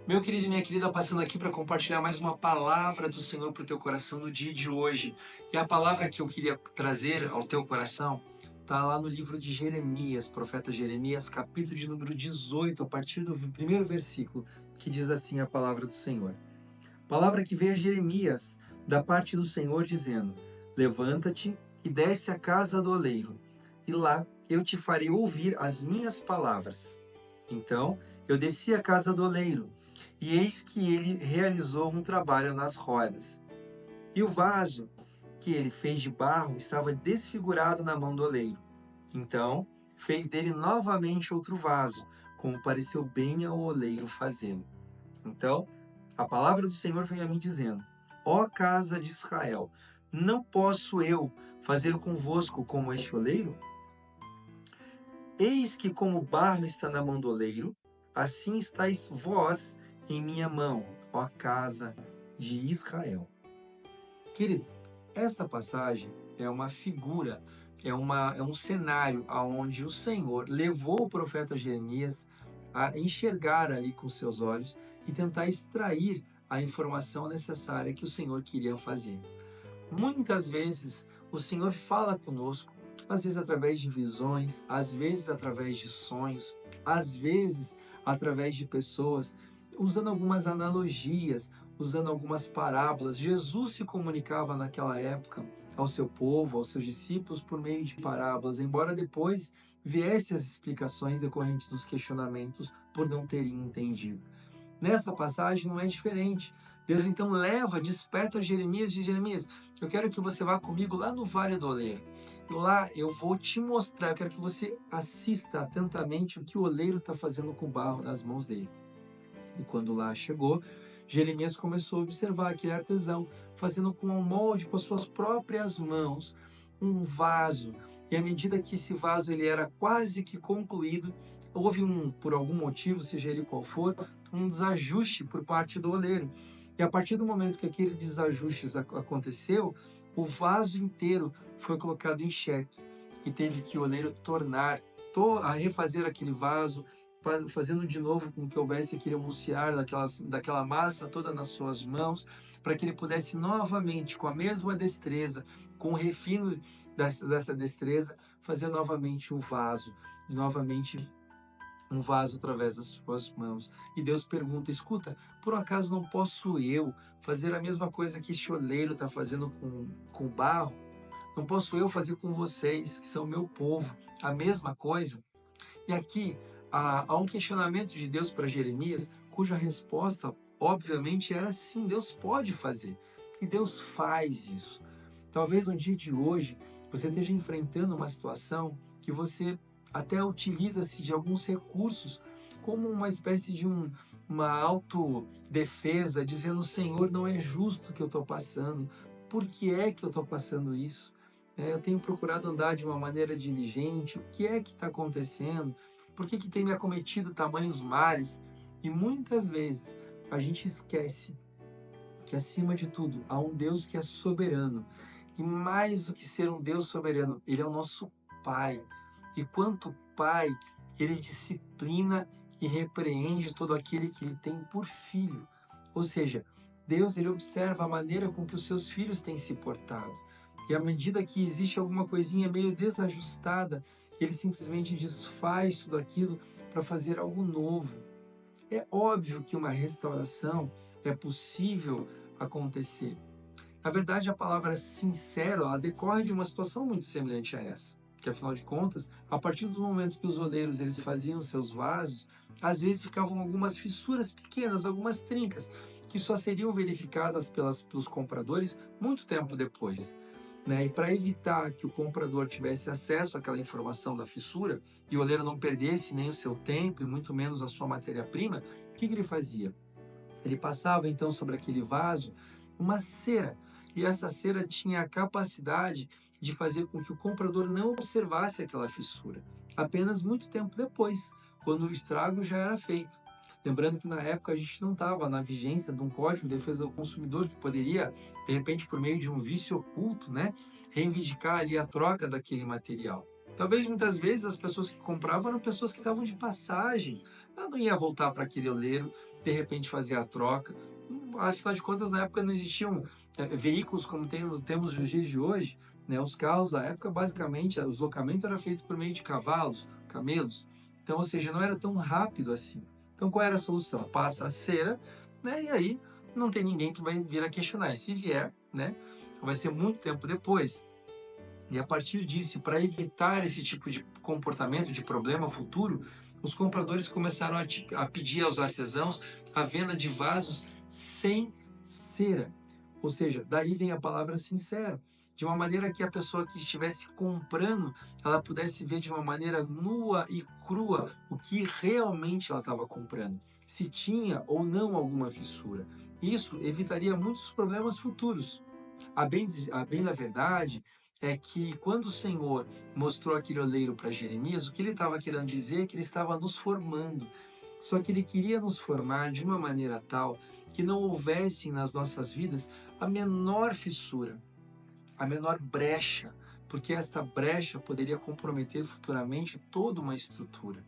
Meu querido e minha querida, passando aqui para compartilhar mais uma palavra do Senhor para o teu coração no dia de hoje. E a palavra que eu queria trazer ao teu coração está lá no livro de Jeremias, profeta Jeremias, capítulo de número 18, a partir do primeiro versículo, que diz assim a palavra do Senhor. Palavra que veio a Jeremias, da parte do Senhor, dizendo: Levanta-te e desce à casa do oleiro, e lá eu te farei ouvir as minhas palavras. Então eu desci à casa do oleiro, e eis que ele realizou um trabalho nas rodas. E o vaso que ele fez de barro estava desfigurado na mão do oleiro. Então fez dele novamente outro vaso, como pareceu bem ao oleiro fazê-lo. Então a palavra do Senhor veio a mim dizendo: Ó casa de Israel, não posso eu fazer convosco como este oleiro? Eis que como barro está na mão do oleiro, assim estáis vós em minha mão, ó casa de Israel. Querido, esta passagem é uma figura, é um cenário onde o Senhor levou o profeta Jeremias a enxergar ali com seus olhos e tentar extrair a informação necessária que o Senhor queria fazer. Muitas vezes o Senhor fala conosco, às vezes através de visões, às vezes através de sonhos, às vezes através de pessoas, usando algumas analogias, usando algumas parábolas. Jesus se comunicava naquela época ao seu povo, aos seus discípulos, por meio de parábolas, embora depois viessem as explicações decorrentes dos questionamentos por não terem entendido. Nessa passagem não é diferente. Deus então desperta Jeremias e diz: Jeremias, eu quero que você vá comigo lá no Vale do Oleiro. E lá eu vou te mostrar, eu quero que você assista atentamente o que o oleiro está fazendo com o barro nas mãos dele. E quando lá chegou, Jeremias começou a observar aquele artesão fazendo com um molde, com as suas próprias mãos, um vaso. E à medida que esse vaso ele era quase que concluído, houve por algum motivo, seja ele qual for, um desajuste por parte do oleiro. E a partir do momento que aquele desajuste aconteceu, o vaso inteiro foi colocado em xeque e teve que o oleiro a refazer aquele vaso, fazendo de novo com que houvesse aquele emulsiar daquela massa toda nas suas mãos, para que ele pudesse novamente, com a mesma destreza, com o refino dessa destreza, fazer novamente novamente um vaso através das suas mãos. E Deus pergunta: escuta, por um acaso não posso eu fazer a mesma coisa que este oleiro está fazendo com o barro? Não posso eu fazer com vocês, que são meu povo, a mesma coisa? E aqui há um questionamento de Deus para Jeremias, cuja resposta, obviamente, era sim, Deus pode fazer. E Deus faz isso. Talvez no dia de hoje você esteja enfrentando uma situação que você até utiliza-se de alguns recursos como uma espécie de uma autodefesa, dizendo: Senhor, não é justo o que eu estou passando. Por que é que eu estou passando isso? Eu tenho procurado andar de uma maneira diligente. O que é que está acontecendo? Por que tem me acometido tamanhos males? E muitas vezes a gente esquece que, acima de tudo, há um Deus que é soberano. E mais do que ser um Deus soberano, Ele é o nosso Pai. E quanto Pai, Ele disciplina e repreende todo aquele que Ele tem por filho. Ou seja, Deus ele observa a maneira com que os seus filhos têm se portado. E à medida que existe alguma coisinha meio desajustada, Ele simplesmente desfaz tudo aquilo para fazer algo novo. É óbvio que uma restauração é possível acontecer. Na verdade, a palavra sincero, ela decorre de uma situação muito semelhante a essa. Porque, afinal de contas, a partir do momento que os oleiros eles faziam seus vasos, às vezes ficavam algumas fissuras pequenas, algumas trincas, que só seriam verificadas pelos compradores muito tempo depois. E para evitar que o comprador tivesse acesso àquela informação da fissura e o oleiro não perdesse nem o seu tempo e muito menos a sua matéria-prima, o que ele fazia? Ele passava então sobre aquele vaso uma cera, e essa cera tinha a capacidade de fazer com que o comprador não observasse aquela fissura, apenas muito tempo depois, quando o estrago já era feito. Lembrando que na época a gente não estava na vigência de um código de defesa do consumidor que poderia, de repente, por meio de um vício oculto, reivindicar ali a troca daquele material. Talvez muitas vezes as pessoas que compravam eram pessoas que estavam de passagem. Ela não ia voltar para aquele oleiro, de repente fazer a troca. Afinal de contas, na época não existiam veículos como temos nos dias de hoje, né? Os carros, na época, basicamente, o deslocamento era feito por meio de cavalos, camelos. Então, ou seja, não era tão rápido assim. Então, qual era a solução? Passa a cera, né? E aí não tem ninguém que vai vir a questionar. E se vier, né? Vai ser muito tempo depois. E a partir disso, para evitar esse tipo de comportamento, de problema futuro, os compradores começaram a pedir aos artesãos a venda de vasos sem cera. Ou seja, daí vem a palavra sincero, de uma maneira que a pessoa que estivesse comprando, ela pudesse ver de uma maneira nua e crua o que realmente ela estava comprando, se tinha ou não alguma fissura. Isso evitaria muitos problemas futuros. A bem da verdade é que quando o Senhor mostrou aquele oleiro para Jeremias, o que ele estava querendo dizer é que ele estava nos formando. Só que ele queria nos formar de uma maneira tal que não houvesse nas nossas vidas a menor fissura, a menor brecha, porque esta brecha poderia comprometer futuramente toda uma estrutura.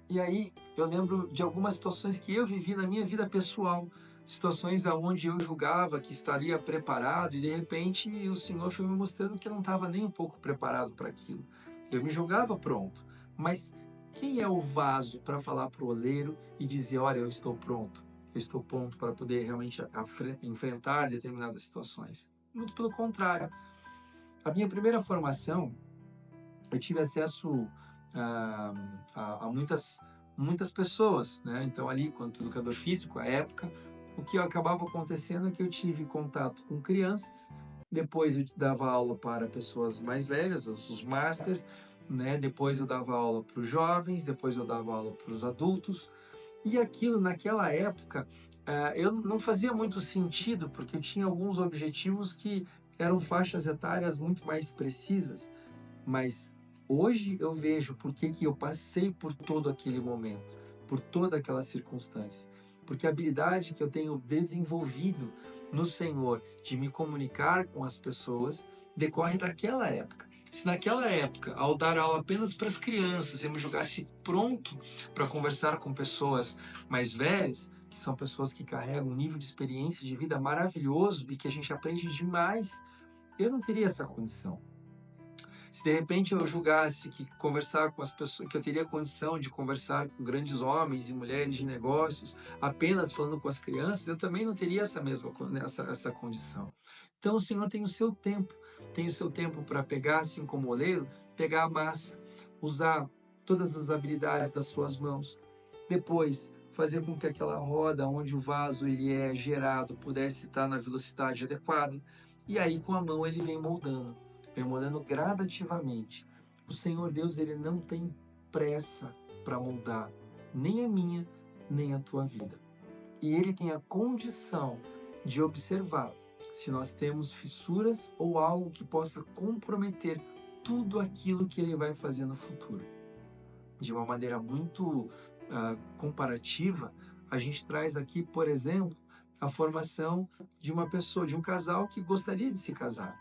E aí eu lembro de algumas situações que eu vivi na minha vida pessoal, situações aonde eu julgava que estaria preparado e de repente o Senhor foi me mostrando que eu não estava nem um pouco preparado para aquilo. Eu me julgava pronto, mas quem é o vaso para falar para o oleiro e dizer, olha, eu estou pronto para poder realmente enfrentar determinadas situações? Muito pelo contrário. A minha primeira formação, eu tive acesso a muitas pessoas, né? Então ali, quanto educador físico, à época, o que acabava acontecendo é que eu tive contato com crianças, depois eu dava aula para pessoas mais velhas, os masters, né? Depois eu dava aula para os jovens, depois eu dava aula para os adultos, e aquilo naquela época eu não fazia muito sentido, porque eu tinha alguns objetivos que eram faixas etárias muito mais precisas, mas hoje eu vejo por que eu passei por todo aquele momento, por toda aquela circunstância. Porque a habilidade que eu tenho desenvolvido no Senhor de me comunicar com as pessoas decorre daquela época. Se naquela época, ao dar aula apenas para as crianças, eu me julgasse pronto para conversar com pessoas mais velhas, que são pessoas que carregam um nível de experiência de vida maravilhoso e que a gente aprende demais, eu não teria essa condição. Se de repente eu julgasse que conversar com as pessoas, que eu teria condição de conversar com grandes homens e mulheres de negócios, apenas falando com as crianças, eu também não teria essa condição. Então o Senhor tem o seu tempo para pegar, assim como o oleiro, pegar a massa, usar todas as habilidades das suas mãos, depois fazer com que aquela roda onde o vaso ele é gerado pudesse estar na velocidade adequada, e aí com a mão ele vem moldando gradativamente. O Senhor Deus, ele não tem pressa para moldar nem a minha, nem a tua vida. E ele tem a condição de observar se nós temos fissuras ou algo que possa comprometer tudo aquilo que ele vai fazer no futuro. De uma maneira muito comparativa, a gente traz aqui, por exemplo, a formação de uma pessoa, de um casal que gostaria de se casar.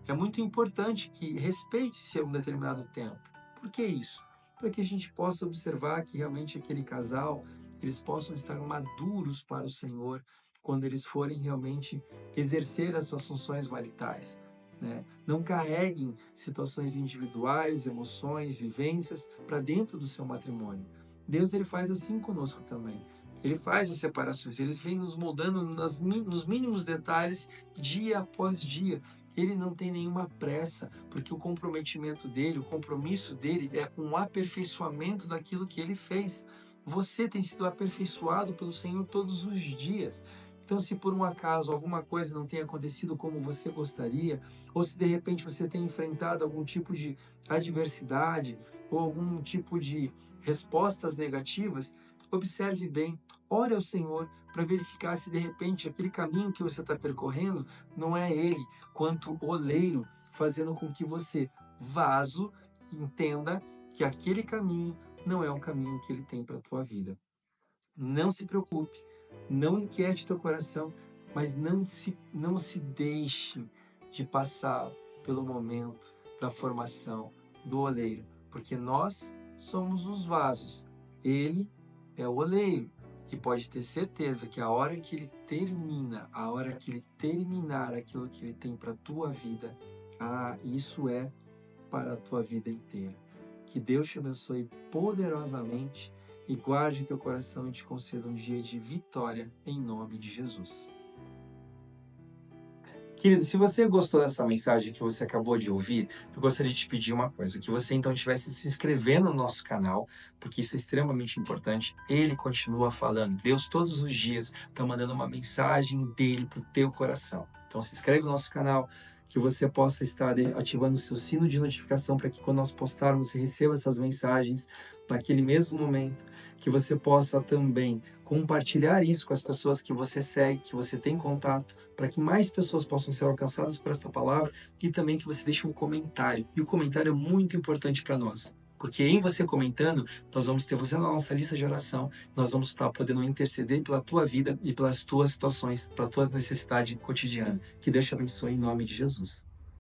É muito importante que respeite-se a um determinado tempo. Por que isso? Para que a gente possa observar que realmente aquele casal, eles possam estar maduros para o Senhor quando eles forem realmente exercer as suas funções maritais, né? Não carreguem situações individuais, emoções, vivências para dentro do seu matrimônio. Deus, ele faz assim conosco também. Ele faz as separações, ele vem nos moldando nos mínimos detalhes, dia após dia. Ele não tem nenhuma pressa, porque o comprometimento dele, o compromisso dele é com o aperfeiçoamento daquilo que ele fez. Você tem sido aperfeiçoado pelo Senhor todos os dias. Então, se por um acaso alguma coisa não tem acontecido como você gostaria, ou se de repente você tem enfrentado algum tipo de adversidade ou algum tipo de respostas negativas, observe bem, ore ao Senhor para verificar se de repente aquele caminho que você está percorrendo não é Ele, quanto oleiro, fazendo com que você, vaso, entenda que aquele caminho não é um caminho que Ele tem para a tua vida. Não se preocupe, não inquiete teu coração, mas não se deixe de passar pelo momento da formação do oleiro, porque nós somos os vasos, Ele é o oleiro. e pode ter certeza que a hora que ele termina, a hora que ele terminar aquilo que ele tem para a tua vida, isso é para a tua vida inteira. Que Deus te abençoe poderosamente e guarde teu coração e te conceda um dia de vitória em nome de Jesus. Querido, se você gostou dessa mensagem que você acabou de ouvir, eu gostaria de te pedir uma coisa, que você então estivesse se inscrevendo no nosso canal, porque isso é extremamente importante. Ele continua falando. Deus todos os dias está mandando uma mensagem dele para o teu coração. Então se inscreve no nosso canal, que você possa estar ativando o seu sino de notificação para que quando nós postarmos, você receba essas mensagens naquele mesmo momento, que você possa também compartilhar isso com as pessoas que você segue, que você tem contato, para que mais pessoas possam ser alcançadas por esta palavra, e também que você deixe um comentário. E o comentário é muito importante para nós, porque em você comentando, nós vamos ter você na nossa lista de oração, nós vamos estar podendo interceder pela tua vida e pelas tuas situações, pela tua necessidade cotidiana. Que Deus te abençoe em nome de Jesus.